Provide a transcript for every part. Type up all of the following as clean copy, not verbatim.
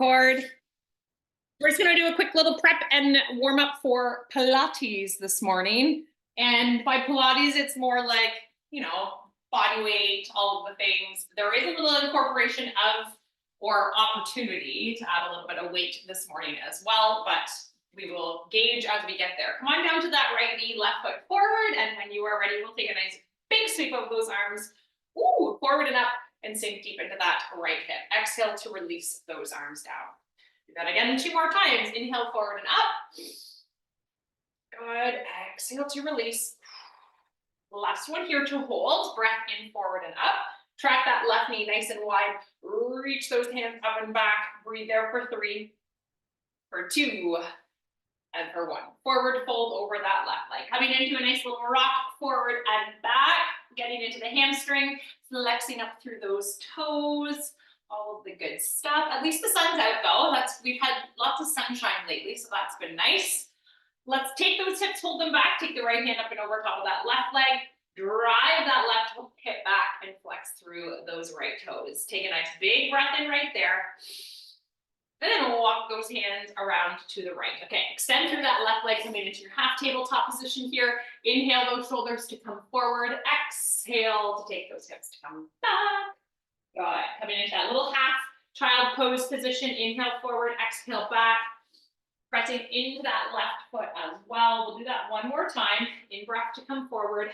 Record. We're just gonna do a quick little prep and warm up for Pilates this morning. And by Pilates, it's more like, body weight, all of the things. There is a little incorporation of or opportunity to add a little bit of weight this morning as well, but we will gauge as we get there. Come on down to that right knee, left foot forward, and when you are ready, we'll take a nice big sweep of those arms, forward and up, and sink deep into that right hip. Exhale to release those arms down. Do that again 2 more times. Inhale, forward and up. Good. Exhale to release. Last one here to hold. Breath in, forward and up. Track that left knee nice and wide. Reach those hands up and back. Breathe there for 3, for 2, and for 1. Forward fold over that left leg. Coming into a nice little rock, forward and back. Getting into the hamstring, flexing up through those toes. All of the good stuff. At least the sun's out though. We've had lots of sunshine lately, so that's been nice. Let's take those hips, hold them back. Take the right hand up and over top of that left leg. Drive that left hip back and flex through those right toes. Take a nice big breath in right there. And then walk those hands around to the right. Okay, extend through that left leg, coming into your half tabletop position here. Inhale those shoulders to come forward. Exhale to take those hips to come back. Good. Coming into that little half child pose position. Inhale forward, exhale back. Pressing into that left foot as well. We'll do that one more time. In breath to come forward.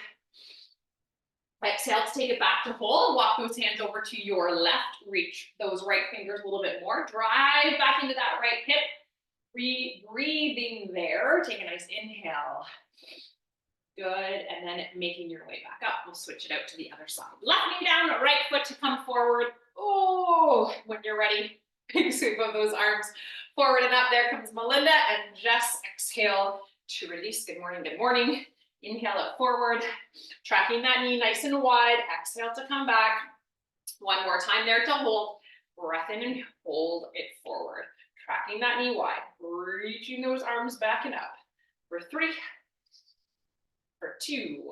Exhale to take it back to hold. Walk those hands over to your left. Reach those right fingers a little bit more. Drive back into that right hip. Breathing there. Take a nice inhale. Good. And then making your way back up. We'll switch it out to the other side. Left knee down, right foot to come forward. Oh, when you're ready, big sweep of those arms forward and up. There comes Melinda. And just exhale to release. Good morning. Good morning. Inhale it forward, tracking that knee nice and wide. Exhale to come back. One more time there to hold. Breath in and hold it forward. Tracking that knee wide. Reaching those arms back and up. For 3, for 2.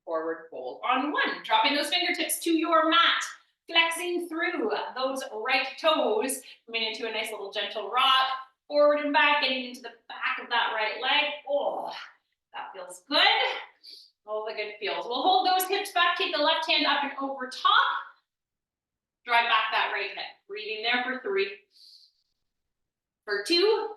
Forward fold on 1. Dropping those fingertips to your mat. Flexing through those right toes. Coming into a nice little gentle rock. Forward and back, getting into the back of that right leg. Oh. That feels good. All the good feels. We'll hold those hips back. Take the left hand up and over top. Drive back that right hip. Breathing there for 3, for 2,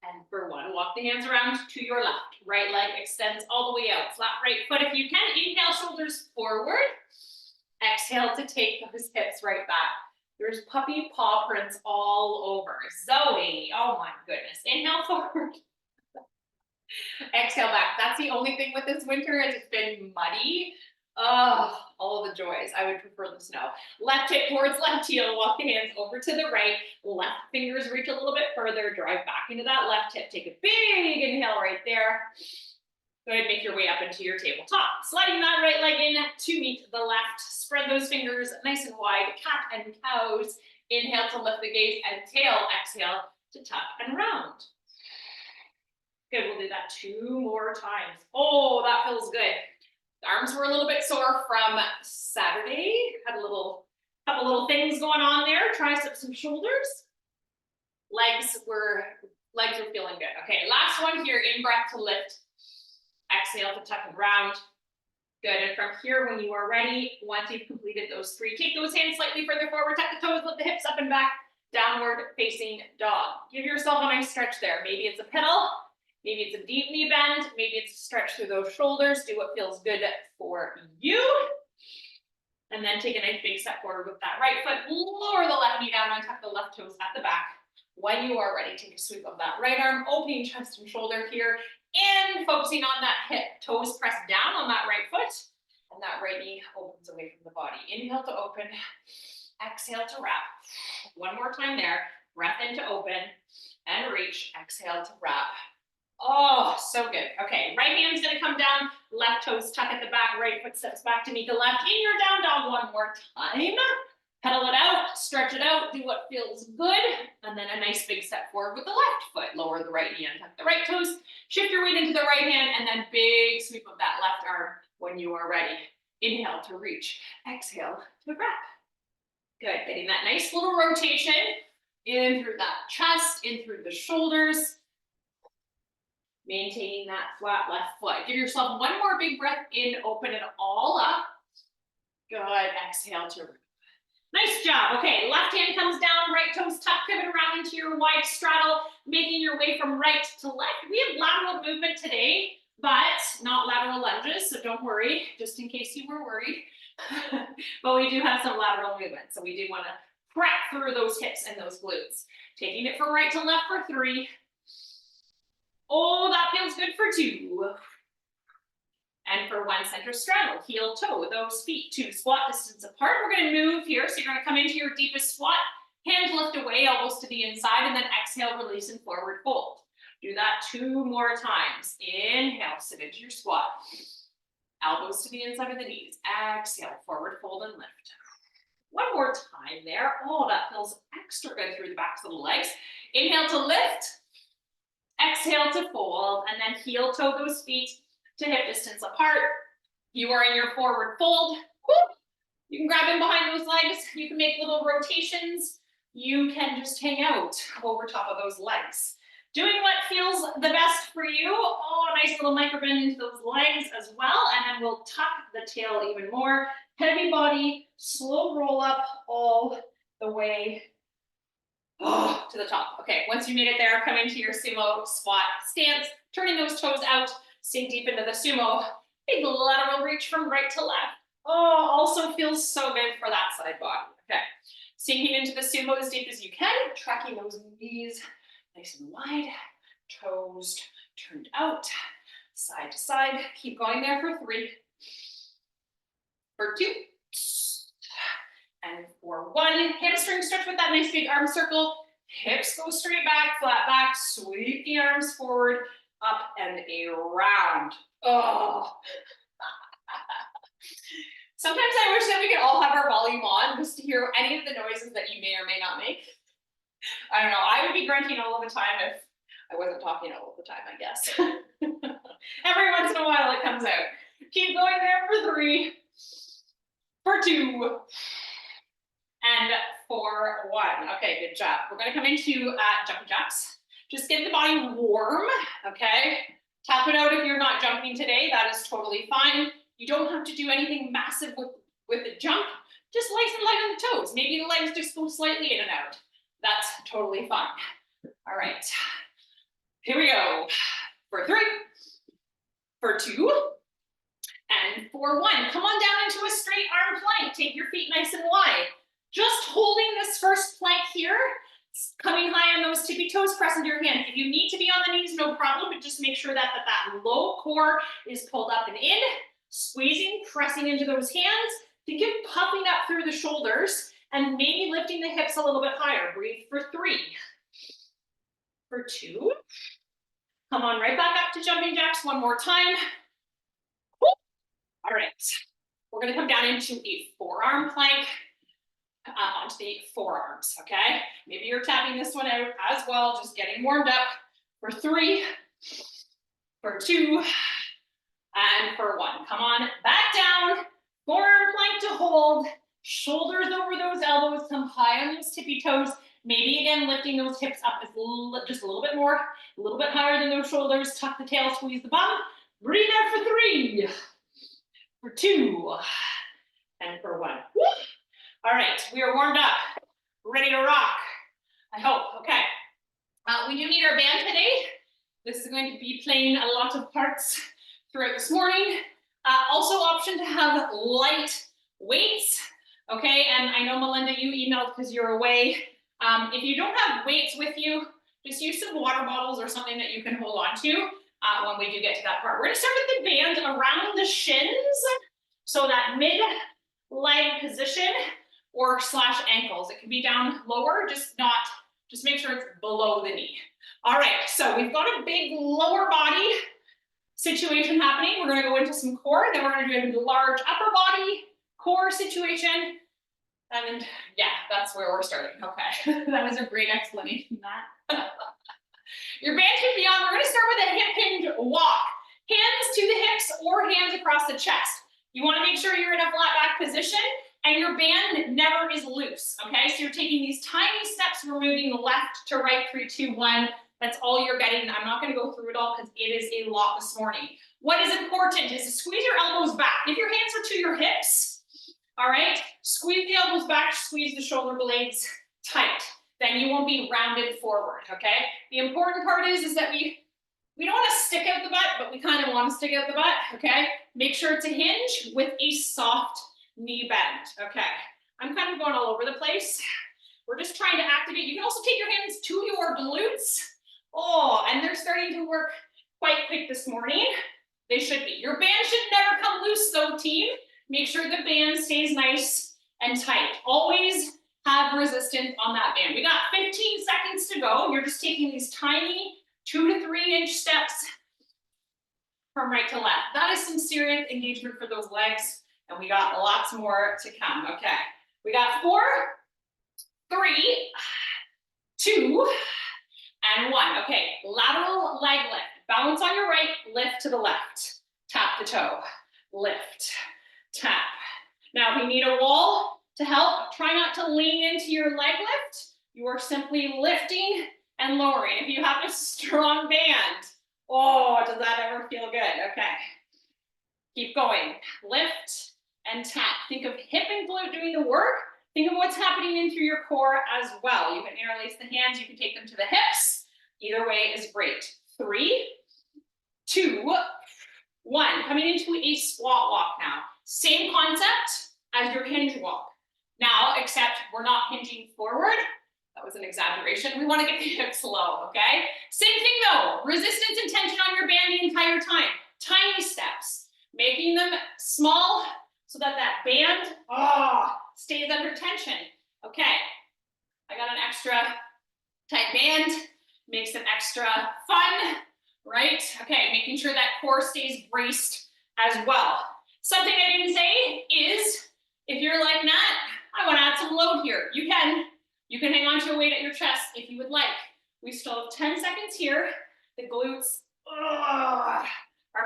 and for 1. Walk the hands around to your left. Right leg extends all the way out. Flat right foot if you can. Inhale, shoulders forward. Exhale to take those hips right back. There's puppy paw prints all over. Zoe, oh my goodness. Inhale forward. Exhale back. That's the only thing with this winter is it's been muddy. Oh, all the joys. I would prefer the snow. Left hip towards left heel. Walk the hands over to the right. Left fingers reach a little bit further. Drive back into that left hip. Take a big inhale right there. Go ahead and make your way up into your tabletop. Sliding that right leg in to meet the left. Spread those fingers nice and wide. Cat and cows. Inhale to lift the gaze and tail. Exhale to tuck and round. Good, we'll do that 2 more times. Oh, that feels good. The arms were a little bit sore from Saturday. Had a couple little things going on there. Triceps and shoulders. Legs were feeling good. Okay, last one here. In breath to lift. Exhale to tuck and round. Good, and from here, when you are ready, once you've completed those 3, take those hands slightly further forward. Tuck the toes, lift the hips up and back. Downward facing dog. Give yourself a nice stretch there. Maybe it's a pedal. Maybe it's a deep knee bend. Maybe it's a stretch through those shoulders. Do what feels good for you. And then take a nice big step forward with that right foot. Lower the left knee down and tuck the left toes at the back. When you are ready, take a sweep of that right arm, opening chest and shoulder here, and focusing on that hip. Toes pressed down on that right foot, and that right knee opens away from the body. Inhale to open. Exhale to wrap. One more time there. Breath in to open and reach. Exhale to wrap. Oh, so good. Okay, right hand's gonna come down, left toes tuck at the back, right foot steps back to meet the left. In your down dog one more time. Pedal it out, stretch it out, do what feels good, and then a nice big step forward with the left foot. Lower the right knee and tuck the right toes. Shift your weight into the right hand, and then big sweep of that left arm when you are ready. Inhale to reach, exhale to wrap. Good, getting that nice little rotation in through that chest, in through the shoulders. Maintaining that flat left foot. Give yourself one more big breath in, open it all up. Good, exhale to nice job. Okay, left hand comes down, right toes tuck, pivot around into your wide straddle, making your way from right to left. We have lateral movement today, but not lateral lunges, so don't worry, just in case you were worried. But we do have some lateral movement, so we do want to prep through those hips and those glutes. Taking it from right to left for 3. Oh, that feels good for 2. And for 1, center straddle, heel toe, those feet 2 squat distance apart. We're going to move here. So you're going to come into your deepest squat, hands lift away, elbows to the inside, and then exhale, release and forward fold. Do that 2 more times. Inhale, sit into your squat. Elbows to the inside of the knees. Exhale, forward fold and lift. One more time there. Oh, that feels extra good through the backs of the legs. Inhale to lift. Exhale to fold, and then heel toe those feet to hip distance apart. You are in your forward fold. You can grab in behind those legs. You can make little rotations. You can just hang out over top of those legs. Doing what feels the best for you. Oh, nice little micro bend into those legs as well. And then we'll tuck the tail even more. Heavy body, slow roll up all the way to the top. Okay, once you made it there, come into your sumo squat stance, turning those toes out, sink deep into the sumo. Big lateral reach from right to left. Oh, also feels so good for that side body. Okay, sinking into the sumo as deep as you can, tracking those knees nice and wide, toes turned out, side to side. Keep going there for 3, for 2, and for 1. Hamstring stretch with that nice big arm circle. Hips go straight back, flat back, sweep the arms forward, up and around. Oh. Sometimes I wish that we could all have our volume on just to hear any of the noises that you may or may not make. I don't know, I would be grunting all of the time if I wasn't talking all of the time, I guess. Every once in a while it comes out. Keep going there for 3, for 2, and for 1. Okay, good job. We're gonna come into jumping jacks. Just get the body warm, okay? Tap it out if you're not jumping today, that is totally fine. You don't have to do anything massive with the jump, just nice and light on the toes. Maybe the legs just go slightly in and out. That's totally fine. All right, here we go. For 3, for 2, and for 1. Come on down into a straight arm plank. Take your feet nice and wide. Just holding this first plank here, coming high on those tippy toes, press into your hand. If you need to be on the knees, no problem, but just make sure that that low core is pulled up and in, squeezing, pressing into those hands. Think of puffing up through the shoulders and maybe lifting the hips a little bit higher. Breathe for 3, for 2. Come on right back up to jumping jacks 1 more time. All right, we're gonna come down into a forearm plank. Onto the forearms, okay? Maybe you're tapping this one out as well, just getting warmed up. For 3, for 2, and for 1. Come on, back down, forearm plank to hold, shoulders over those elbows, come high on those tippy toes. Maybe again, lifting those hips up just a little bit more, a little bit higher than those shoulders, tuck the tail, squeeze the bum. Breathe out for 3, for 2, and for 1. Woo! All right, we are warmed up, ready to rock, I hope. Okay, we do need our band today. This is going to be playing a lot of parts throughout this morning. Also option to have light weights, okay? And I know, Melinda, you emailed because you're away. If you don't have weights with you, just use some water bottles or something that you can hold on to when we do get to that part. We're gonna start with the band around the shins, so that mid-leg position, or slash ankles. It can be down lower, just make sure it's below the knee. All right, so we've got a big lower body situation happening. We're gonna go into some core, then we're gonna do a large upper body core situation. And yeah, that's where we're starting. Okay, that was a great explanation, Matt. Your band should be on. We're gonna start with a hip hinge walk. Hands to the hips or hands across the chest. You wanna make sure you're in a flat back position and your band never is loose, okay? So you're taking these tiny steps, we're moving left to right, 3, 2, 1. That's all you're getting. I'm not gonna go through it all because it is a lot this morning. What is important is to squeeze your elbows back. If your hands are to your hips, all right, squeeze the elbows back, squeeze the shoulder blades tight. Then you won't be rounded forward, okay? The important part is that we don't want to stick out the butt, but we kind of want to stick out the butt, okay? Make sure it's a hinge with a soft knee bend, okay? I'm kind of going all over the place. We're just trying to activate. You can also take your hands to your glutes. Oh, and they're starting to work quite quick this morning. They should be. Your band should never come loose though, team. Make sure the band stays nice and tight. Always have resistance on that band. We got 15 seconds to go. You're just taking these tiny 2 to 3 inch steps from right to left. That is some serious engagement for those legs, and we got lots more to come. Okay, we got 4, 3, 2, and 1. Okay, lateral leg lift. Balance on your right, lift to the left. Tap the toe, lift, tap. Now, if you need a wall to help, try not to lean into your leg lift. You are simply lifting and lowering. If you have a strong band, oh, does that ever feel good? Okay, keep going. Lift and tap. Think of hip and glute doing the work. Think of what's happening in through your core as well. You can interlace the hands, you can take them to the hips. Either way is great. 3, 2, 1. Coming into a squat walk now. Same concept as your hinge walk. Now, except we're not hinging forward. That was an exaggeration. We want to get the hips low, okay? Same thing though. Resistance and tension on your band the entire time. Tiny steps. Making them small so that that band stays under tension. Okay. I got an extra tight band. Makes it extra fun, right? Okay, making sure that core stays braced as well. Something I didn't say is, if you're like Nat, I want to add some load here. You can hang on to a weight at your chest if you would like. We still have 10 seconds here. The glutes are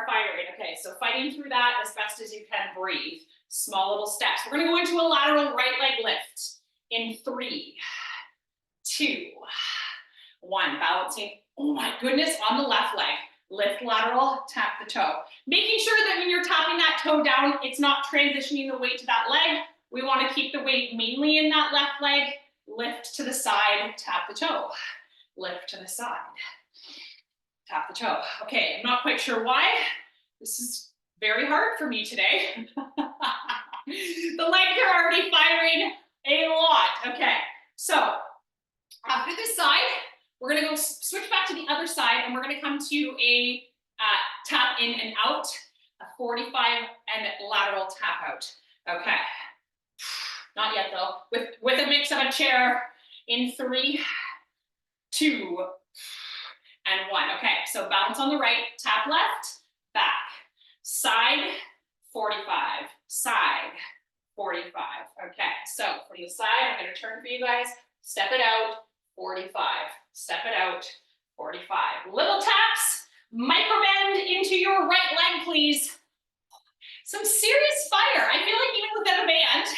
firing. Okay, so fighting through that as best as you can. Breathe. Small little steps. We're going to go into a lateral right leg lift in 3, 2, 1. Balancing, oh my goodness, on the left leg. Lift lateral, tap the toe. Making sure that when you're tapping that toe down, it's not transitioning the weight to that leg. We want to keep the weight mainly in that left leg. Lift to the side, tap the toe. Lift to the side, tap the toe. Okay, I'm not quite sure why. This is very hard for me today. The legs are already firing a lot. Okay, so after this side, we're gonna go switch back to the other side, and we're gonna come to a tap in and out, a 45 and lateral tap out. Okay, not yet though. With a mix of a chair in 3, 2, and 1. Okay, so balance on the right, tap left, back, side, 45, side, 45. Okay, so from the side, I'm gonna turn for you guys, step it out, 45, step it out, 45. Little taps, micro bend into your right leg, please. Some serious fire. I feel like even without a band,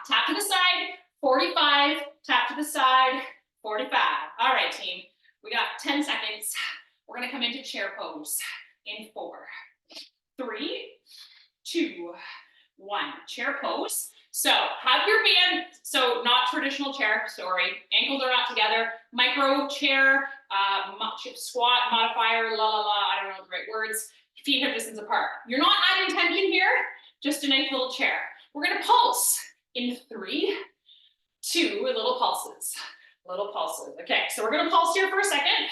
tap to the side, 45, tap to the side, 45. All right, team, we got 10 seconds. We're gonna come into chair pose in 4, 3, 2, 1. Chair pose. So have your band, so not traditional chair, sorry, ankles are not together, micro chair, squat, modifier, I don't know the right words, feet hip distance apart. You're not adding tension here, just a nice little chair. We're gonna pulse in 3, 2, little pulses. Okay, so we're gonna pulse here for a second.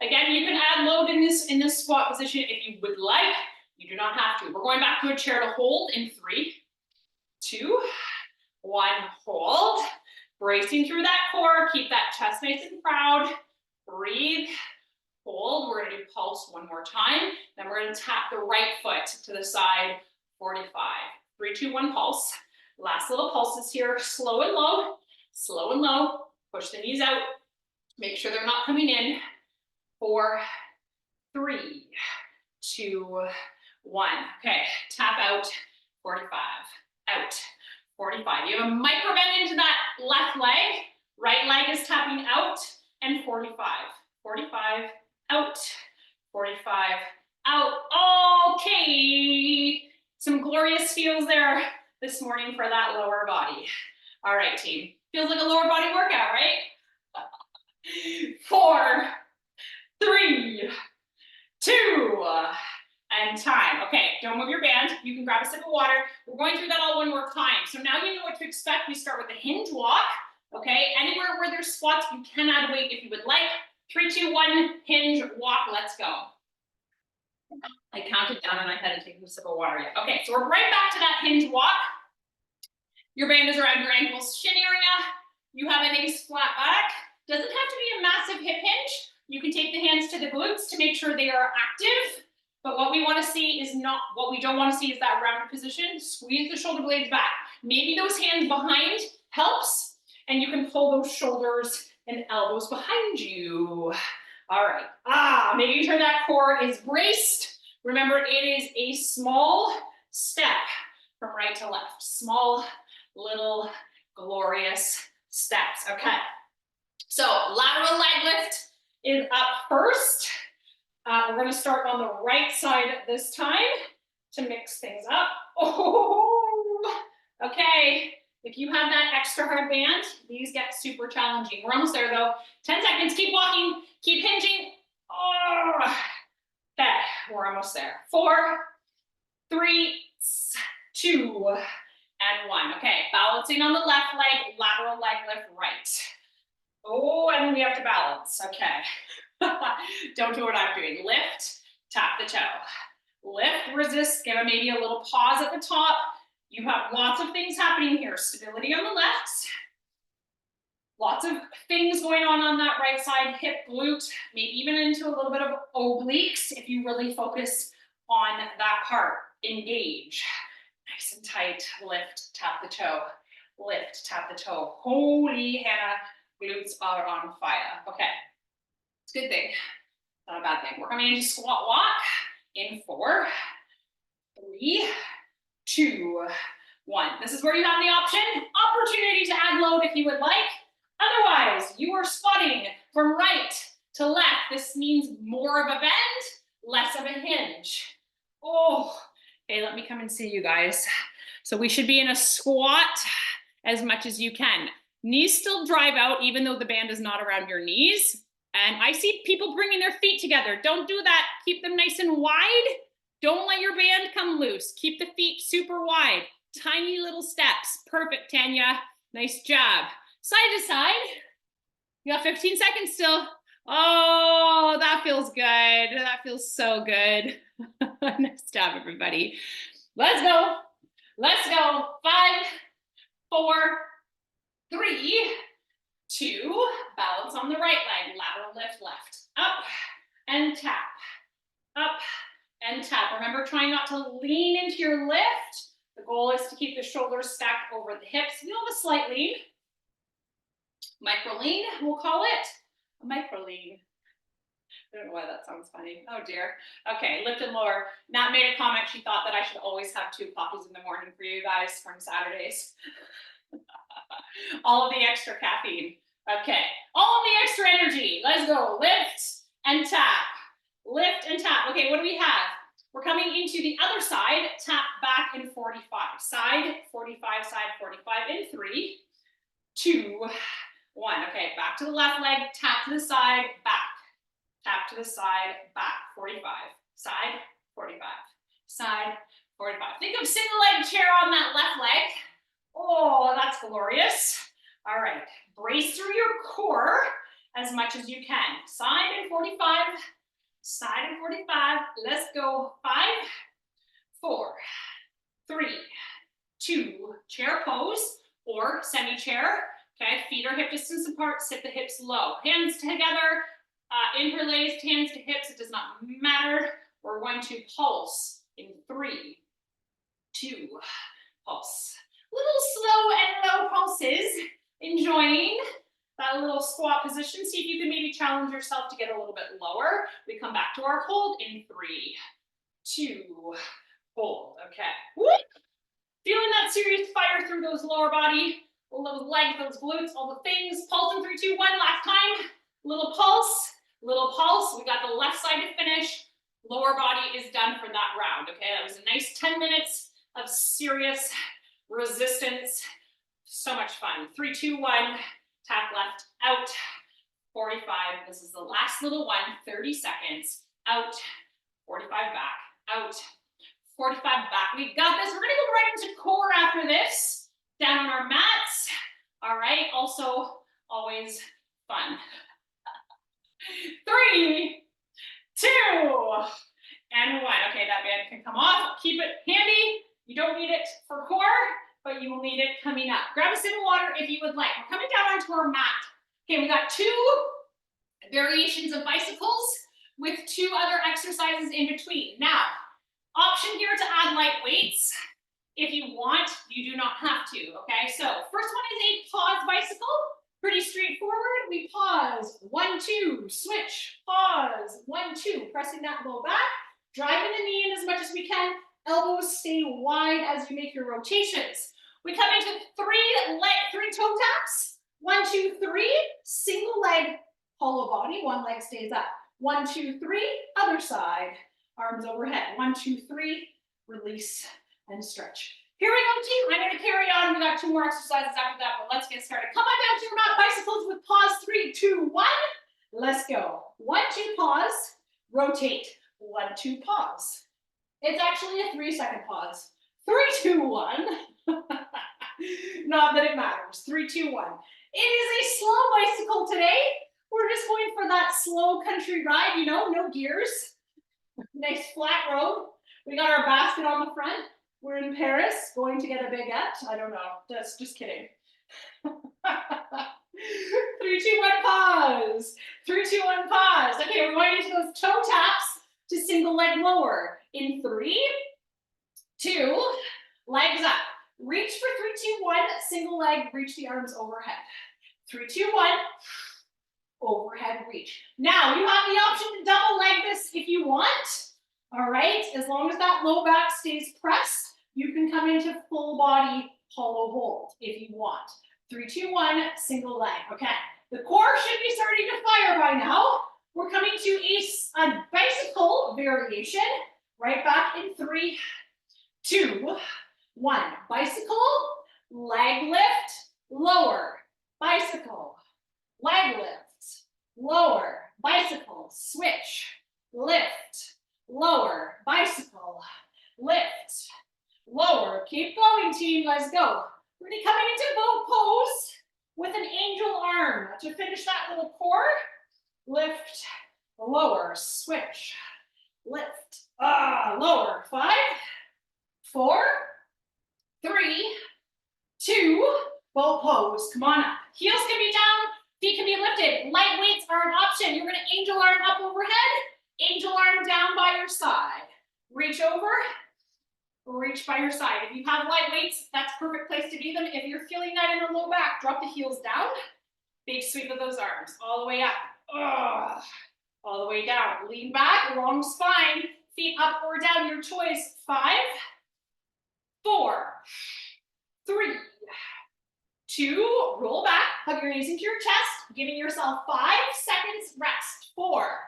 Again, you can add load in this squat position if you would like. You do not have to. We're going back to a chair to hold in 3, 2, 1, hold. Bracing through that core, keep that chest nice and proud. Breathe, hold. We're gonna do pulse one more time. Then we're gonna tap the right foot to the side, 45. 3, 2, 1, pulse. Last little pulses here, slow and low, slow and low. Push the knees out. Make sure they're not coming in. 4, 3, 2, 1. Okay, tap out, 45. Out, 45. You have a micro bend into that left leg. Right leg is tapping out, and 45. 45, out, 45, out. Okay. Some glorious feels there this morning for that lower body. All right, team. Feels like a lower body workout, right? 4, 3, 2, and time. Okay, don't move your band. You can grab a sip of water. We're going through that all one more time. So now you know what to expect. We start with a hinge walk. Okay, anywhere where there's squats, you can add weight if you would like. 3, 2, 1, hinge walk. Let's go. I counted down and I had to take a sip of water yet. Okay, so we're right back to that hinge walk. Your band is around your ankles, shin area. You have a nice flat back. Doesn't have to be a massive hip hinge. You can take the hands to the glutes to make sure they are active. But what we want to see is not, what we don't want to see is that rounded position. Squeeze the shoulder blades back. Maybe those hands behind helps, and you can pull those shoulders and elbows behind you. All right. Making sure that core is braced. Remember, it is a small step from right to left. Small, little, glorious steps. Okay. So lateral leg lift is up first. We're going to start on the right side this time to mix things up. Oh, okay. If you have that extra hard band, these get super challenging. We're almost there though. 10 seconds, keep walking, keep hinging. Oh, okay, we're almost there. 4, 3, 2, and 1. Okay, balancing on the left leg, lateral leg lift right. Oh, and we have to balance, okay. Don't do what I'm doing. Lift, tap the toe. Lift, resist, give it maybe a little pause at the top. You have lots of things happening here. Stability on the left. Lots of things going on that right side, hip, glute, maybe even into a little bit of obliques if you really focus on that part. Engage. Nice and tight. Lift, tap the toe. Lift, tap the toe. Holy Hannah, glutes are on fire. Okay. It's a good thing. Not a bad thing. We're coming into squat walk in 4, 3, 2, 1. This is where you have the opportunity to add load if you would like. Otherwise, you are squatting from right to left. This means more of a bend, less of a hinge. Oh, okay, let me come and see you guys. So we should be in a squat as much as you can. Knees still drive out even though the band is not around your knees. And I see people bringing their feet together. Don't do that. Keep them nice and wide. Don't let your band come loose. Keep the feet super wide. Tiny little steps. Perfect, Tanya. Nice job. Side to side. You got 15 seconds still. Oh, that feels good. That feels so good. Nice job, everybody. Let's go. Let's go. 5, 4, 3, 2, balance on the right leg, lateral lift left, up and tap, up and tap. Remember, trying not to lean into your lift. The goal is to keep the shoulders stacked over the hips. You'll have a slight lean. Micro lean, we'll call it. A micro lean. I don't know why that sounds funny. Oh dear. Okay, lift and lower. Nat made a comment. She thought that I should always have 2 coffees in the morning for you guys from Saturdays. All of the extra caffeine. Okay, all of the extra energy. Let's go. Lift and tap. Lift and tap. Okay, what do we have? We're coming into the other side. Tap back in 45. Side 45, side 45 in 3, 2, 1. Okay, back to the left leg. Tap to the side, back. Tap to the side, back. 45. Side 45. Side 45. Think of single leg chair on that left leg. Oh, that's glorious. All right, brace through your core as much as you can. Side and 45, side and 45. Let's go. 5, 4, 3, 2, chair pose or semi-chair. Okay, feet are hip distance apart, sit the hips low. Hands together, interlaced, hands to hips, it does not matter. We're going to pulse in 3, 2, pulse. Little slow and low pulses. Enjoying that little squat position. See if you can maybe challenge yourself to get a little bit lower. We come back to our hold in 3, 2, hold. Okay. Whoop. Feeling that serious fire through those lower body, those legs, those glutes, all the things. Pulse in 3, 2, 1, last time. Little pulse, little pulse. We got the left side to finish. Lower body is done for that round, okay? That was a nice 10 minutes of serious resistance. So much fun. 3, 2, 1, tap left, out. 45, this is the last little one, 30 seconds, out. 45 back, out. 45 back. We got this. We're gonna go right into core after this. Down on our mats. All right, also always fun. 3, 2, and 1. Okay, that band can come off. Keep it handy. You don't need it for core, but you will need it coming up. Grab a sip of water if you would like. We're coming down onto our mat. Okay, we got 2 variations of bicycles with 2 other exercises in between. Now, option here to add light weights. If you want, you do not have to, okay? So first one is a pause bicycle. Pretty straightforward. We pause, 1, 2, switch, pause, 1, 2, pressing that low back, driving the knee in as much as we can. Elbows stay wide as you make your rotations. We come into 3 toe taps. 1, 2, 3, single leg, hollow body, one leg stays up. 1, 2, 3, other side, arms overhead. 1, 2, 3, release and stretch. Here we go, team. I'm going to carry on. We got 2 more exercises after that, but let's get started. Come on down to your mat, bicycles with pause. 3, 2, 1. Let's go. 1, 2, pause. Rotate. 1, 2, pause. It's actually a 3-second pause. 3, 2, 1. Not that it matters. 3, 2, 1. It is a slow bicycle today. We're just going for that slow country ride, you know, no gears. Nice flat road. We got our basket on the front. We're in Paris, going to get a baguette. I don't know, that's just kidding. 3, 2, 1, pause. 3, 2, 1, pause. Okay, we're going into those toe taps to single leg lower. In 3, 2, legs up. Reach for 3, 2, 1, single leg, reach the arms overhead. 3, 2, 1, overhead reach. Now, you have the option to double leg this if you want. All right, as long as that low back stays pressed, you can come into full body hollow hold if you want. 3, 2, 1, single leg. Okay, the core should be starting to fire by now. We're coming to a bicycle variation. Right back in 3, 2, 1. Bicycle, leg lift, lower. Bicycle, leg lift, lower. Bicycle, switch, lift, lower. Bicycle, lift, lower. Keep going, team. Let's go. We're going to come into boat pose with an angel arm to finish that little core. Lift, lower, switch, lift, lower. 5, 4, 3, 2, boat pose. Come on up. Heels can be down, feet can be lifted. Light weights are an option. You're going to angel arm up overhead, angel arm down by your side. Reach over, reach by your side. If you have light weights, that's a perfect place to do them. If you're feeling that in the low back, drop the heels down. Big sweep of those arms, all the way up. All the way down. Lean back, long spine, feet up or down, your choice. 5, 4, 3, 2, roll back, hug your knees into your chest, giving yourself 5 seconds rest. 4,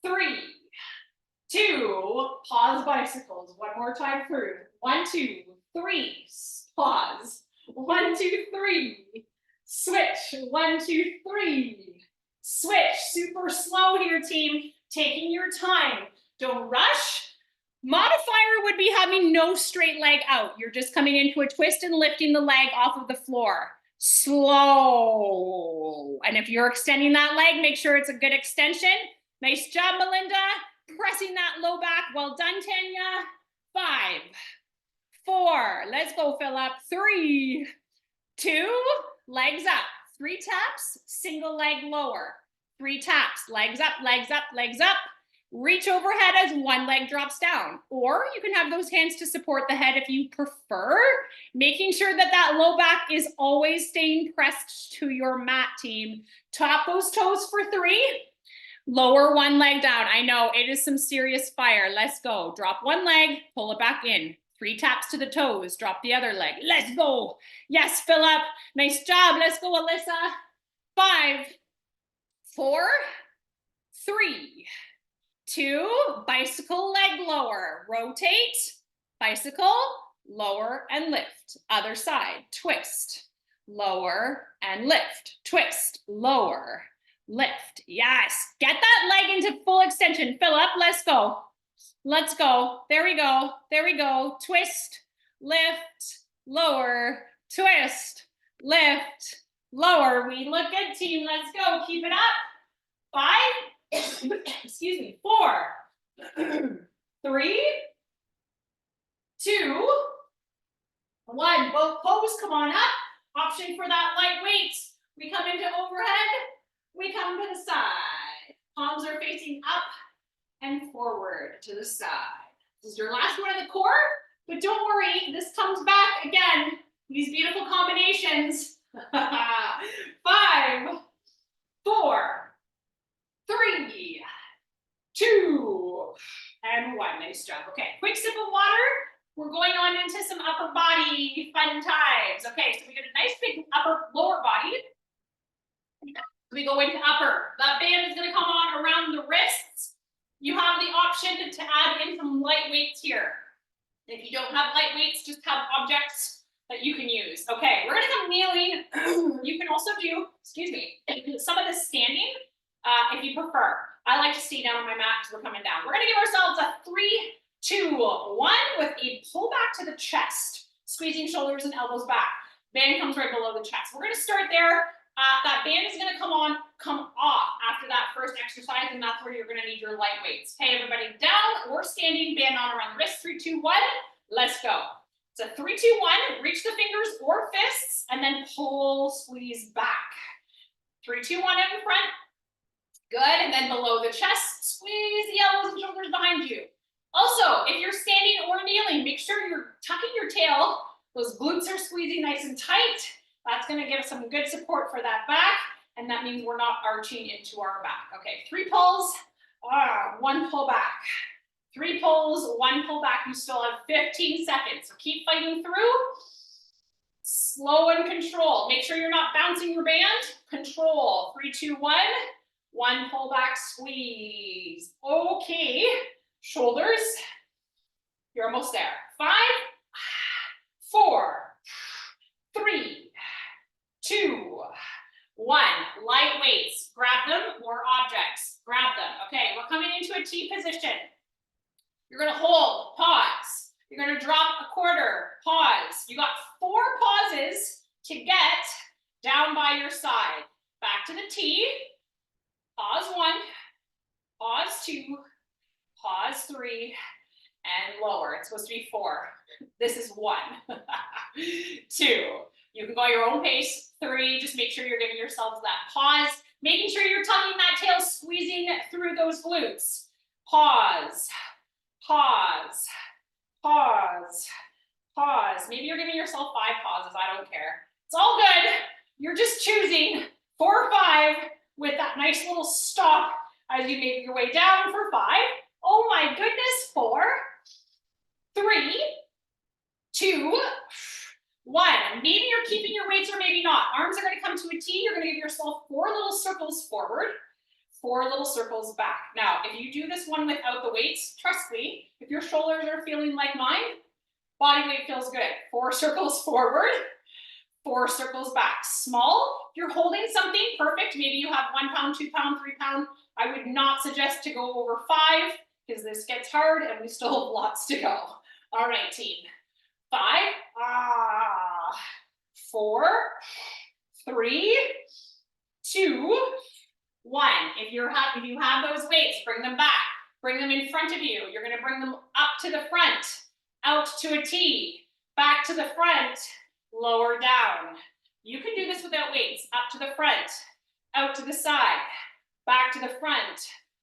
3, 2, pause bicycles. One more time through. 1, 2, 3, pause. 1, 2, 3, switch. 1, 2, 3, switch. Super slow here, team. Taking your time. Don't rush. Modifier would be having no straight leg out. You're just coming into a twist and lifting the leg off of the floor. Slow. And if you're extending that leg, make sure it's a good extension. Nice job, Melinda. Pressing that low back. Well done, Tanya. 5, 4. Let's go, Philip. 3, 2, legs up. 3 taps, single leg lower. 3 taps, legs up, legs up, legs up. Reach overhead as one leg drops down. Or you can have those hands to support the head if you prefer. Making sure that that low back is always staying pressed to your mat, team. Top those toes for 3. Lower one leg down. I know it is some serious fire. Let's go. Drop one leg, pull it back in. 3 taps to the toes, drop the other leg. Let's go. Yes, Philip. Nice job. Let's go, Alyssa. 5, 4, 3, 2, bicycle leg lower. Rotate, bicycle, lower and lift. Other side, twist, lower and lift. Twist, lower, lift. Yes, get that leg into full extension. Philip, let's go. Let's go. There we go. There we go. Twist, lift, lower, twist, lift, lower. We look good, team. Let's go. Keep it up. 5, excuse me, 4, 3, 2, 1. Both pose, come on up. Option for that light weight. We come into overhead. We come to the side. Palms are facing up and forward to the side. This is your last one of the core, but don't worry, this comes back again. These beautiful combinations. 5, 4, 3, 2, and 1. Nice job. Okay, quick sip of water. We're going on into some upper body fun times. Okay, so we get a nice big lower body. We go into upper. That band is going to come on around the wrists. You have the option to add in some light weights here. If you don't have light weights, just have objects that you can use. Okay, we're going to come kneeling. You can also do, excuse me, some of this standing if you prefer. I like to stay down on my mat because we're coming down. We're going to give ourselves a 3, 2, 1 with a pull back to the chest, squeezing shoulders and elbows back. Band comes right below the chest. We're going to start there. That band is going to come off after that first exercise, and that's where you're going to need your light weights. Okay, everybody down or standing, band on around the wrist. 3, 2, 1. Let's go. It's a 3, 2, 1. Reach the fingers or fists, and then pull, squeeze back. 3, 2, 1 out in front. Good, and then below the chest, squeeze the elbows and shoulders behind you. Also, if you're standing or kneeling, make sure you're tucking your tail. Those glutes are squeezing nice and tight. That's going to give us some good support for that back, and that means we're not arching into our back. Okay, 3 pulls, 1 pull back. 3 pulls, 1 pull back. You still have 15 seconds, so keep fighting through. Slow and control. Make sure you're not bouncing your band. Control. 3, 2, 1. 1 pull back, squeeze. Okay, shoulders. You're almost there. 5, 4, 3, 2, 1. Light weights. Grab them. More objects. Grab them. Okay, we're coming into a T position. You're going to hold. Pause. You're going to drop a quarter. Pause. You got 4 pauses to get down by your side. Back to the T. Pause 1. Pause 2. Pause 3. And lower. It's supposed to be 4. This is 1. 2. You can go your own pace. 3, just make sure you're giving yourselves that pause. Making sure you're tucking that tail, squeezing through those glutes. Pause, pause, pause, pause. Maybe you're giving yourself 5 pauses. I don't care. It's all good. You're just choosing 4 or 5 with that nice little stop as you make your way down for 5. Oh my goodness. 4, 3, 2, 1. Maybe you're keeping your weights or maybe not. Arms are going to come to a T. You're going to give yourself 4 little circles forward, 4 little circles back. Now, if you do this one without the weights, trust me, if your shoulders are feeling like mine, body weight feels good. 4 circles forward, 4 circles back. Small, if you're holding something, perfect. Maybe you have 1 pound, 2 pound, 3 pound. I would not suggest to go over 5 because this gets hard and we still have lots to go. All right, team. 5, 4, 3, 2, 1. If you have those weights, bring them back. Bring them in front of you. You're going to bring them up to the front, out to a T, back to the front, lower down. You can do this without weights. Up to the front, out to the side, back to the front,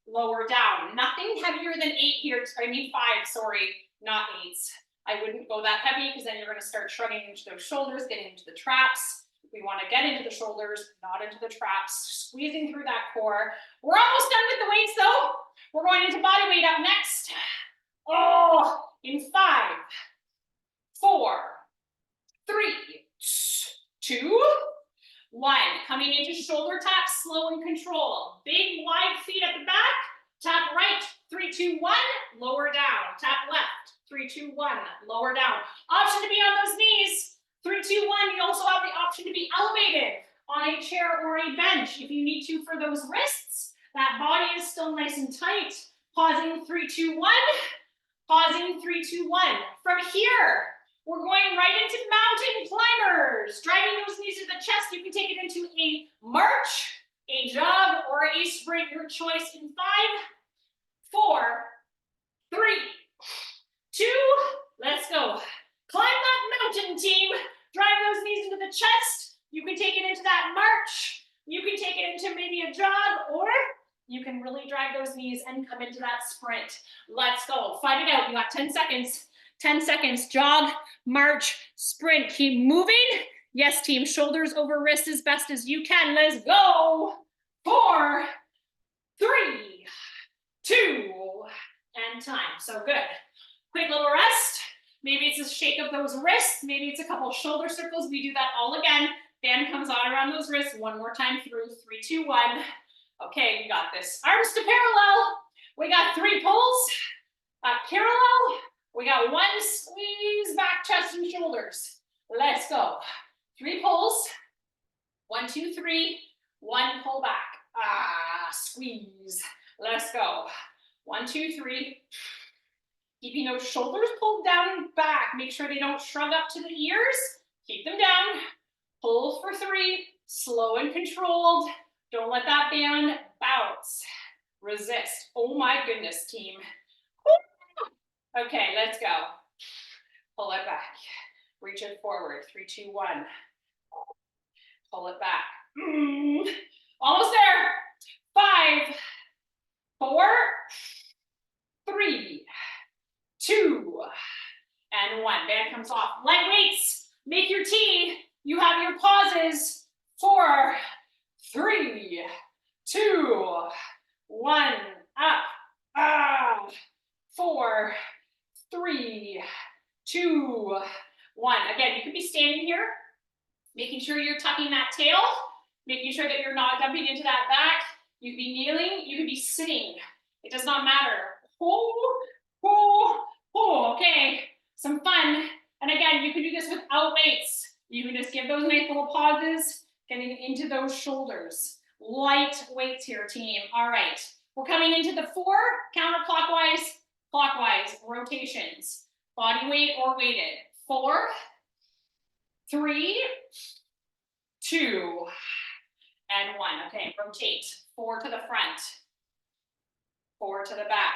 lower down. Nothing heavier than 8 here. I mean 5, sorry, not 8s. I wouldn't go that heavy because then you're going to start shrugging into those shoulders, getting into the traps. We want to get into the shoulders, not into the traps, squeezing through that core. We're almost done with the weights though. We're going into body weight up next. Oh, in 5, 4, 3, 2, 1. Coming into shoulder tap, slow and control. Big wide feet at the back. Tap right, 3, 2, 1, lower down. Tap left, 3, 2, 1, lower down. Option to be on those knees, 3, 2, 1. You also have the option to be elevated on a chair or a bench if you need to for those wrists. That body is still nice and tight. Pausing, 3, 2, 1. Pausing, 3, 2, 1. From here, we're going right into mountain climbers. Driving those knees to the chest, you can take it into a march, a jog, or a sprint, your choice in 5, 4, 3, 2, let's go. Climb that mountain, team. Drive those knees into the chest. You can take it into that march. You can take it into maybe a jog, or you can really drag those knees and come into that sprint. Let's go. Fight it out. You got 10 seconds. 10 seconds. Jog, march, sprint. Keep moving. Yes, team. Shoulders over wrists as best as you can. Let's go. 4, 3, 2, and time. So good. Quick little rest. Maybe it's a shake of those wrists. Maybe it's a couple shoulder circles. We do that all again. Band comes on around those wrists. One more time through. 3, 2, 1. Okay, we got this. Arms to parallel. We got 3 pulls. Parallel. We got 1 squeeze back, chest and shoulders. Let's go. 3 pulls. 1, 2, 3. 1 pull back. Squeeze. Let's go. 1, 2, 3. Keeping those shoulders pulled down and back. Make sure they don't shrug up to the ears. Keep them down. Pull for 3. Slow and controlled. Don't let that band bounce. Resist. Oh my goodness, team. Okay, let's go. Pull it back. Reach it forward. 3, 2, 1. Pull it back. Almost there. 5, 4, 3, 2, and 1. Band comes off. Light weights. Make your T. You have your pauses. 4, 3, 2, 1. Up. 4, 3, 2, 1. Again, you could be standing here, making sure you're tucking that tail, making sure that you're not dumping into that back. You could be kneeling, you could be sitting. It does not matter. Okay, some fun. And again, you can do this without weights. You can just give those nice little pauses, getting into those shoulders. Light weights here, team. All right, we're coming into the 4 counterclockwise, clockwise rotations. Body weight or weighted. 4, 3, 2, and 1. Okay, rotate. 4 to the front. 4 to the back.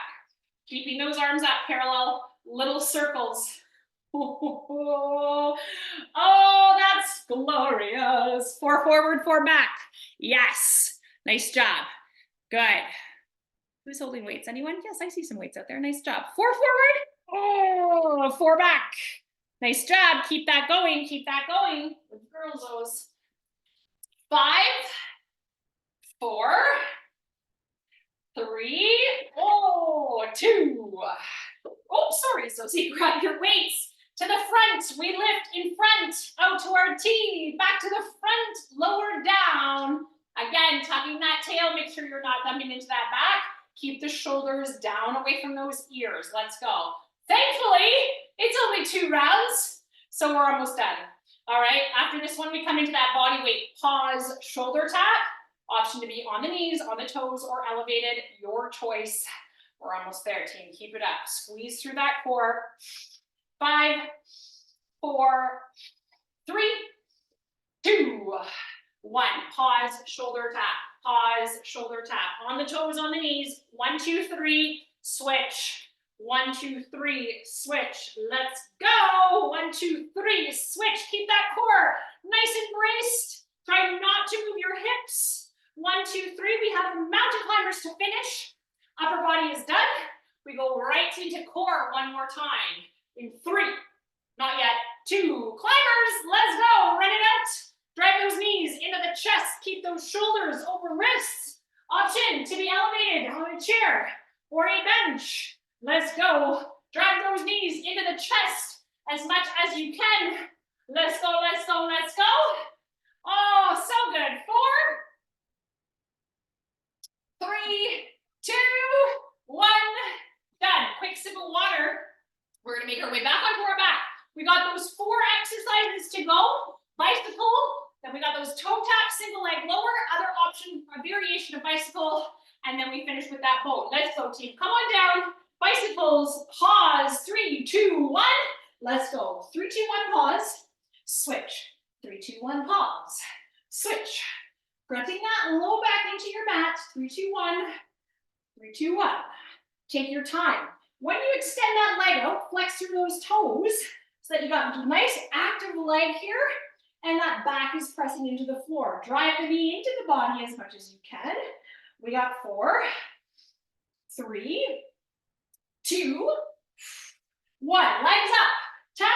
Keeping those arms up parallel, little circles. Oh, that's glorious. 4 forward, 4 back. Yes, nice job. Good. Who's holding weights? Anyone? Yes, I see some weights out there. Nice job. 4 forward. 4 back. Nice job. Keep that going. Keep that going. With girls, those. 5, 4, 3, 2. Oh, sorry, Sosie. Grab your weights. To the front, we lift in front, out to our T, back to the front, lower down. Again, tucking that tail, make sure you're not dumping into that back. Keep the shoulders down away from those ears. Let's go. Thankfully, it's only 2 rounds, so we're almost done. All right, after this one, we come into that body weight. Pause, shoulder tap. Option to be on the knees, on the toes, or elevated, your choice. We're almost there, team. Keep it up. Squeeze through that core. 5, 4, 3, 2, 1. Pause, shoulder tap. Pause, shoulder tap. On the toes, on the knees. 1, 2, 3, switch. 1, 2, 3, switch. Let's go. 1, 2, 3, switch. Keep that core nice and braced. Try not to move your hips. 1, 2, 3. We have mountain climbers to finish. Upper body is done. We go right into core one more time. In 3, not yet, 2, climbers, let's go, run it out. Drive those knees into the chest, keep those shoulders over wrists. Option to be elevated on a chair or a bench. Let's go. Drive those knees into the chest. as much as you can. Let's go, let's go, let's go. Oh, so good. 4, 3, 2, 1. Done. Quick sip of water. We're gonna make our way back onto our back. We got those 4 exercises to go. Bicycle, then we got those toe tap, single leg lower, other option, a variation of bicycle, and then we finish with that boat. Let's go, team. Come on down. Bicycles, pause. 3, 2, 1. Let's go. 3, 2, 1, pause. Switch. 3, 2, 1, pause. Switch. Pressing that low back into your mat. 3, 2, 1. 3, 2, 1. Take your time. When you extend that leg out, flex through those toes so that you got a nice active leg here, and that back is pressing into the floor. Drive the knee into the body as much as you can. We got 4, 3, 2, 1. Legs up. Tap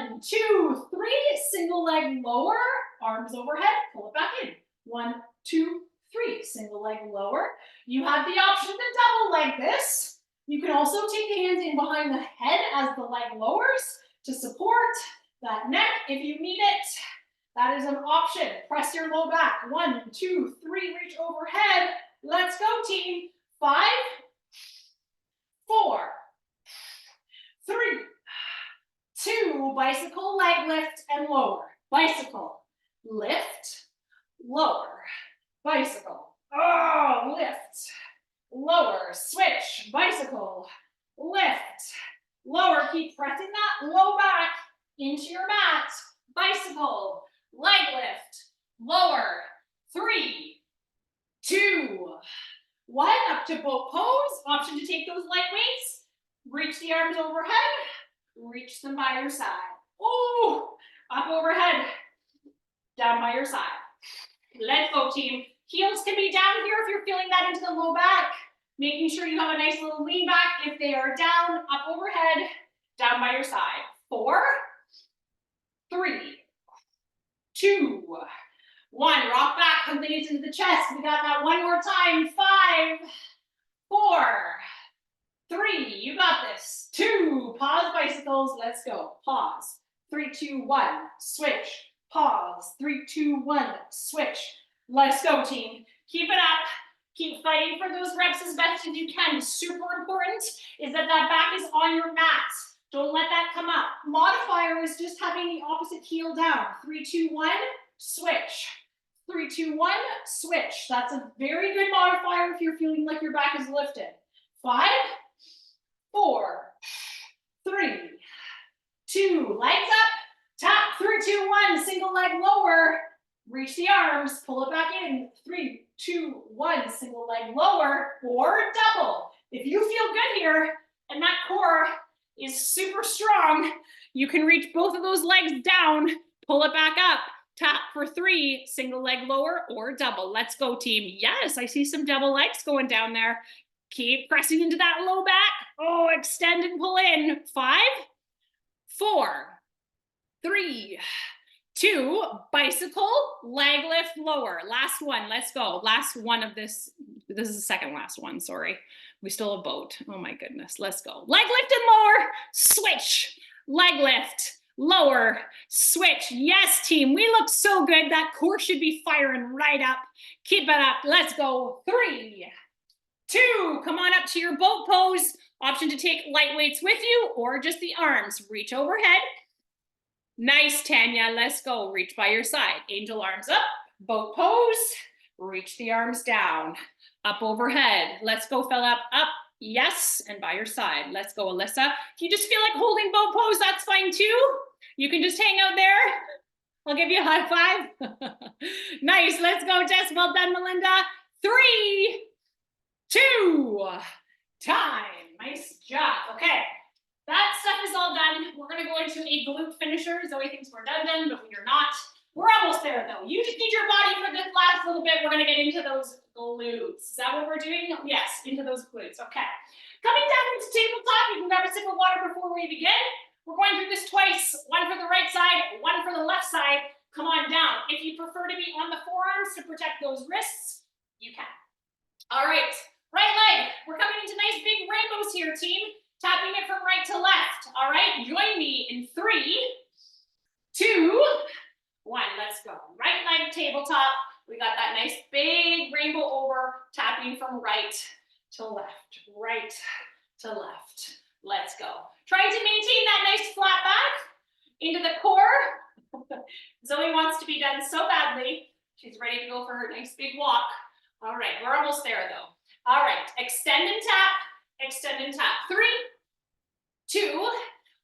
1, 2, 3. Single leg lower. Arms overhead. Pull it back in. 1, 2, 3. Single leg lower. You have the option to double leg this. You can also take the hands in behind the head as the leg lowers to support that neck if you need it. That is an option. Press your low back. 1, 2, 3. Reach overhead. Let's go, team. 5, 4, 3, 2. Bicycle leg lift and lower. Bicycle. Lift. Lower. Bicycle. Oh, lift. Lower, switch, bicycle, lift, lower, keep pressing that low back into your mat, bicycle, leg lift, lower, 3, 2, 1, up to boat pose, option to take those light weights, reach the arms overhead, reach them by your side, oh, up overhead, down by your side. Let's go, team. Heels can be down here if you're feeling that into the low back. Making sure you have a nice little lean back. If they are down, up overhead, down by your side. 4, 3, 2, 1. Rock back, come into the chest. We got that one more time. 5, 4, 3. You got this. 2. Pause bicycles. Let's go. Pause. 3, 2, 1. Switch. Pause. 3, 2, 1. Switch. Let's go, team. Keep it up. Keep fighting for those reps as best as you can. Super important is that that back is on your mat. Don't let that come up. Modifier is just having the opposite heel down. 3, 2, 1, switch. 3, 2, 1, switch. That's a very good modifier if you're feeling like your back is lifted. 5, 4, 3, 2, legs up. Tap. 3, 2, 1, single leg lower. Reach the arms, pull it back in. 3, 2, 1, single leg lower or double. If you feel good here and that core is super strong, you can reach both of those legs down, pull it back up, tap for 3, single leg lower or double. Let's go, team. Yes, I see some double legs going down there. Keep pressing into that low back. Oh, extend and pull in. 5, 4, 3, 2, bicycle, leg lift, lower. Last one, let's go. Last one of this. This is the second last one, sorry. We still have a boat. Oh my goodness, let's go. Leg lift and lower, switch. Leg lift, lower, switch. Yes, team, we look so good. That core should be firing right up. Keep it up, let's go. 3, 2, come on up to your boat pose. Option to take light weights with you or just the arms. Reach overhead. Nice, Tanya. Let's go. Reach by your side. Angel arms up. Boat pose. Reach the arms down. Up overhead. Let's go, fella. Up. Yes. And by your side. Let's go, Alyssa. If you just feel like holding boat pose, that's fine too. You can just hang out there. I'll give you a high five. Nice. Let's go, Jess. Well done, Melinda. 3, 2, time. Nice job. Okay. That stuff is all done. We're going to go into a glute finisher. Zoe thinks we're done, but we are not. We're almost there, though. You just need your body for this last little bit. We're going to get into those glutes. Is that what we're doing? Yes, into those glutes. Okay. Coming down into tabletop, you can grab a sip of water before we begin. We're going through this twice. One for the right side, one for the left side. Come on down. If you prefer to be on the forearms to protect those wrists, you can. All right. Right leg. We're coming into nice big rainbows here, team. Tap tapping it from right to left. All right, join me in 3, 2, 1. Let's go. Right leg tabletop. We got that nice big rainbow over, tapping from right to left, right to left. Let's go. Trying to maintain that nice flat back into the core. Zoe wants to be done so badly. She's ready to go for her nice big walk. All right, we're almost there though. All right, extend and tap, extend and tap. 3, 2,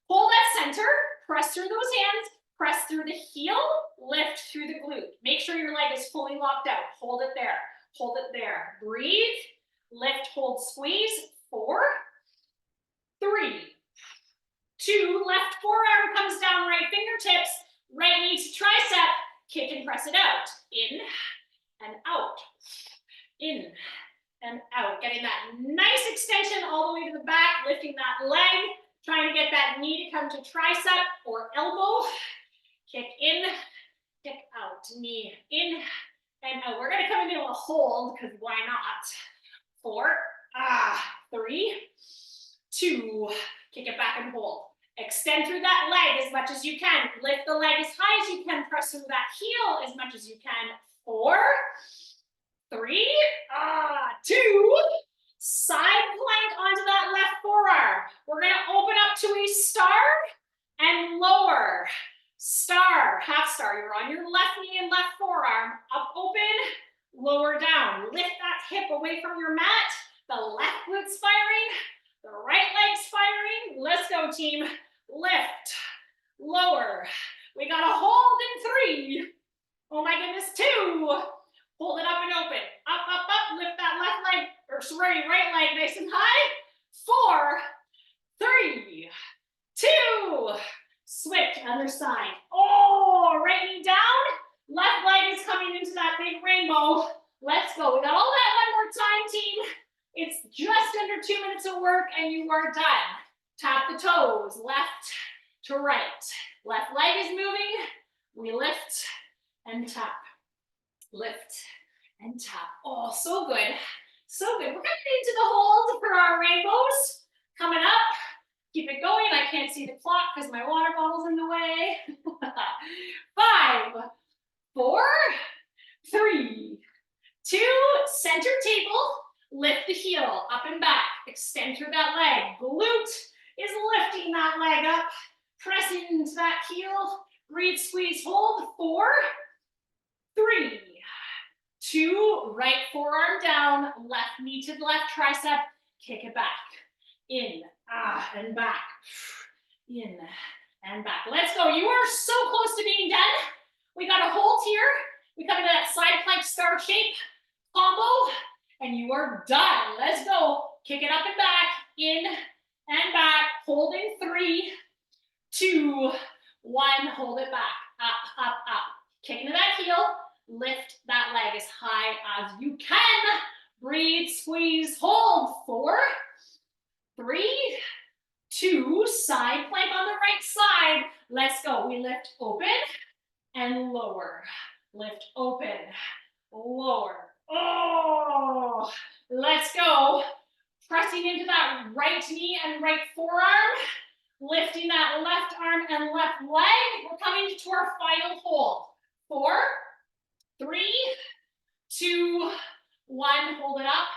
hold at center, press through those hands, press through the heel, lift through the glute. Make sure your leg is fully locked out. Hold it there, hold it there. Breathe, lift, hold, squeeze. 4, 3, 2, left forearm comes down, right fingertips, right knee to tricep, kick and press it out. In and out, in and out. Getting that nice extension all the way to the back, lifting that leg, trying to get that knee to come to tricep or elbow. Kick in, kick out, knee in and out. We're gonna come into a hold, because why not? 4, 3, 2, kick it back and hold. Extend through that leg as much as you can. Lift the leg as high as you can. Press through that heel as much as you can. 4, 3, 2, side plank onto that left forearm. We're gonna open up to a star and lower. Star, half star. You're on your left knee and left forearm. Up, open, lower down. Lift that hip away from your mat. The left glute firing. The right leg's firing. Let's go, team. Lift, lower. We got a hold in 3. Oh my goodness, 2. Hold it up and open. Up, up, up. Lift that left leg, or sorry, right leg nice and high. 4, 3, 2. Switch, other side. Oh, right knee down. Left leg is coming into that big rainbow. Let's go. We got all that one more time, team. It's just under 2 minutes of work and you are done. Tap the toes, left to right. Left leg is moving. We lift and tap. Lift and tap. Oh, so good. So good. We're coming into the hold for our rainbows. Coming up. Keep it going. I can't see the clock because my water bottle's in the way. 5, 4, 3, 2, center table. Lift the heel up and back. Extend through that leg. Glute is lifting that leg up. Pressing into that heel. Breathe, squeeze, hold. 4, 3, 2, right forearm down. Left knee to the left tricep. Kick it back. In, and back. In and back. Let's go. You are so close to being done. We got a hold here. We come into that side plank star shape combo. And you are done. Let's go. Kick it up and back, in and back. Hold in 3, 2, 1. Hold it back. Up, up, up. Kick into that heel. Lift that leg as high as you can. Breathe, squeeze, hold. 4, 3, 2. Side plank on the right side. Let's go. We lift open and lower. Lift open, lower. Oh, let's go. Pressing into that right knee and right forearm. Lifting that left arm and left leg. We're coming to our final hold. 4, 3, 2, 1. Hold it up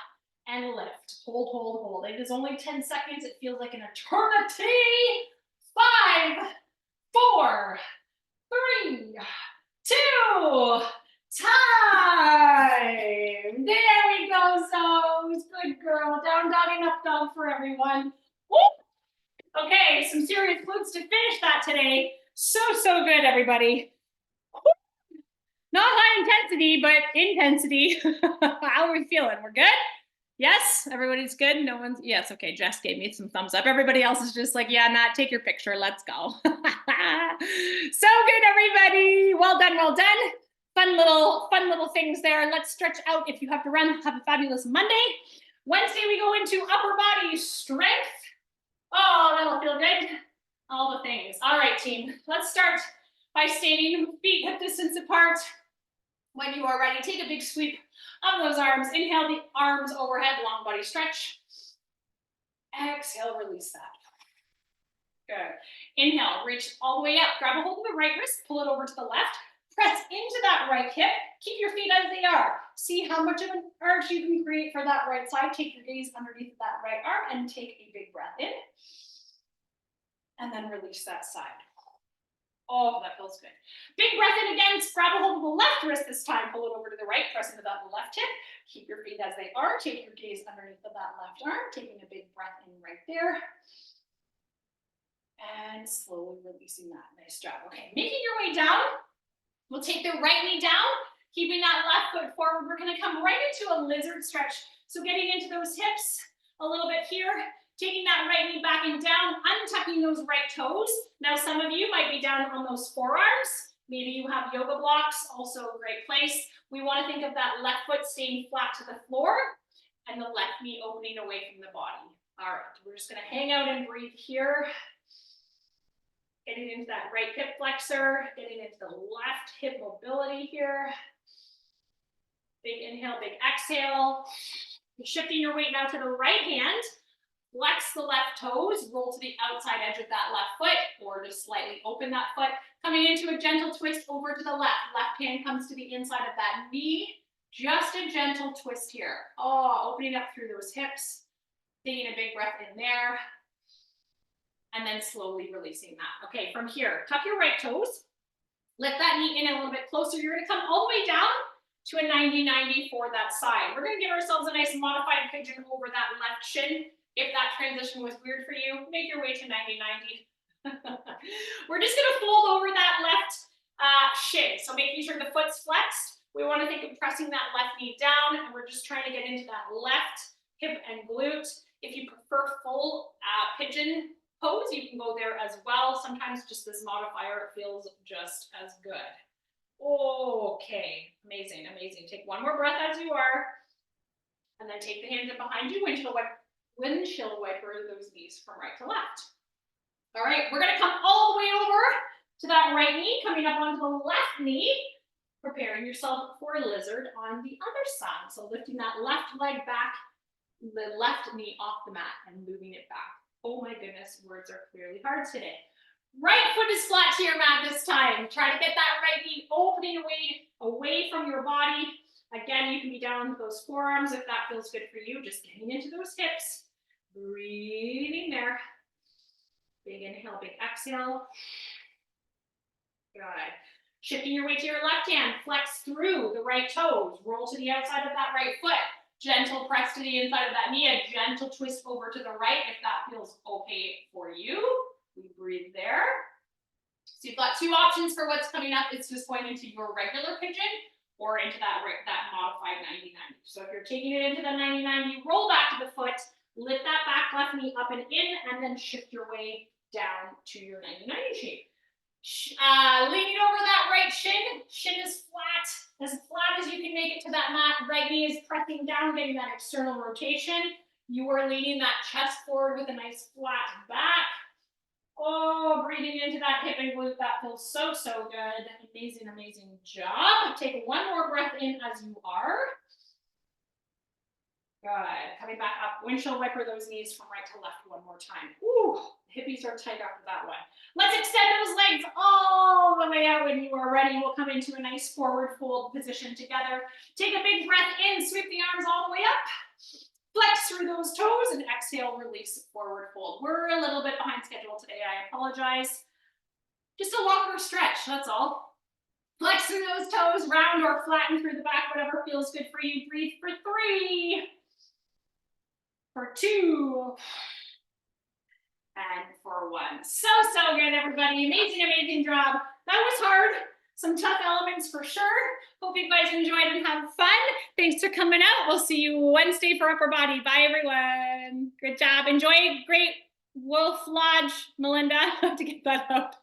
and lift. Hold, hold, hold. It is only 10 seconds. It feels like an eternity. 5, 4, 3, 2. Time. There we go, Zoes. Good girl. Down dog and up dog for everyone. Woo! Okay, some serious glutes to finish that today. So good, everybody. Woo! Not high intensity, but intensity. How are we feeling? We're good? Yes? Everybody's good? No one's, yes, okay, Jess gave me some thumbs up. Everybody else is just like, yeah, Nat, take your picture, let's go. So good, everybody. Well done, well done. Fun little things there. Let's stretch out. If you have to run, have a fabulous Monday. Wednesday, we go into upper body strength. Oh, that'll feel good. All the things. All right, team. Let's start by standing feet hip distance apart. When you are ready, take a big sweep of those arms. Inhale the arms overhead, long body stretch. Exhale, release that. Good. Inhale, reach all the way up. Grab a hold of the right wrist, pull it over to the left. Press into that right hip. Keep your feet as they are. See how much of an arch you can create for that right side. Take your gaze underneath that right arm and take a big breath in. And then release that side. Oh, that feels good. Big breath in again. Grab a hold of the left wrist this time. Pull it over to the right. Press into that left hip. Keep your feet as they are. Take your gaze underneath of that left arm. Taking a big breath in right there. And slowly releasing that. Nice job. Okay, making your way down. We'll take the right knee down. Keeping that left foot forward. We're going to come right into a lizard stretch. So getting into those hips a little bit here. Taking that right knee back and down, untucking those right toes. Now, some of you might be down on those forearms. Maybe you have yoga blocks, also a great place. We want to think of that left foot staying flat to the floor and the left knee opening away from the body. All right, we're just going to hang out and breathe here. Getting into that right hip flexor, getting into the left hip mobility here. Big inhale, big exhale. You're shifting your weight now to the right hand. Flex the left toes, roll to the outside edge of that left foot, or just slightly open that foot. Coming into a gentle twist over to the left. Left hand comes to the inside of that knee. Just a gentle twist here. Oh, opening up through those hips. Taking a big breath in there. And then slowly releasing that. Okay, from here, tuck your right toes. Lift that knee in a little bit closer. You're gonna come all the way down to a 90-90 for that side. We're gonna give ourselves a nice modified pigeon over that left shin. If that transition was weird for you, make your way to 90-90. We're just gonna fold over that left shin. So making sure the foot's flexed. We wanna think of pressing that left knee down, and we're just trying to get into that left hip and glute. If you prefer full pigeon pose, you can go there as well. Sometimes just this modifier feels just as good. Okay, amazing, amazing. Take one more breath as you are, and then take the hands in behind you, windshield wiper those knees from right to left. All right, we're gonna come all the way over to that right knee, coming up onto the left knee, preparing yourself for a lizard on the other side. So lifting that left leg back, the left knee off the mat and moving it back. Oh my goodness, words are clearly hard today. Right foot is flat to your mat this time. Try to get that right knee opening away from your body. Again, you can be down with those forearms if that feels good for you. Just getting into those hips. Breathing there. Big inhale, big exhale. Good. Shifting your weight to your left hand. Flex through the right toes. Roll to the outside of that right foot. Gentle press to the inside of that knee. A gentle twist over to the right if that feels okay for you. We breathe there. So you've got two options for what's coming up. It's just going into your regular pigeon or into that modified 90-90. So if you're taking it into the 90-90, roll back to the foot, lift that back left knee up and in, and then shift your way down to your 90-90 shape. Leaning over that right shin. Shin is flat as you can make it to that mat. Right knee is pressing down, getting that external rotation. You are leaning that chest forward with a nice flat back. Oh, breathing into that hip and glute. That feels so, so good. Amazing, amazing job. Take one more breath in as you are. Good. Coming back up. Windshield wiper those knees from right to left one more time. Ooh, hippies are tight after that one. Let's extend those legs all the way out. When you are ready, we'll come into a nice forward fold position together. Take a big breath in. Sweep the arms all the way up. Flex through those toes and exhale, release, forward fold. We're a little bit behind schedule today. I apologize. Just a longer stretch, that's all. Flex through those toes, round or flatten through the back, whatever feels good for you. Breathe for 3, for 2, and for 1. So, so good, everybody. Amazing, amazing job. That was hard. Some tough elements for sure. Hope you guys enjoyed and have fun. Thanks for coming out. We'll see you Wednesday for upper body. Bye, everyone. Good job. Enjoy Great Wolf Lodge, Melinda. I have to get that out.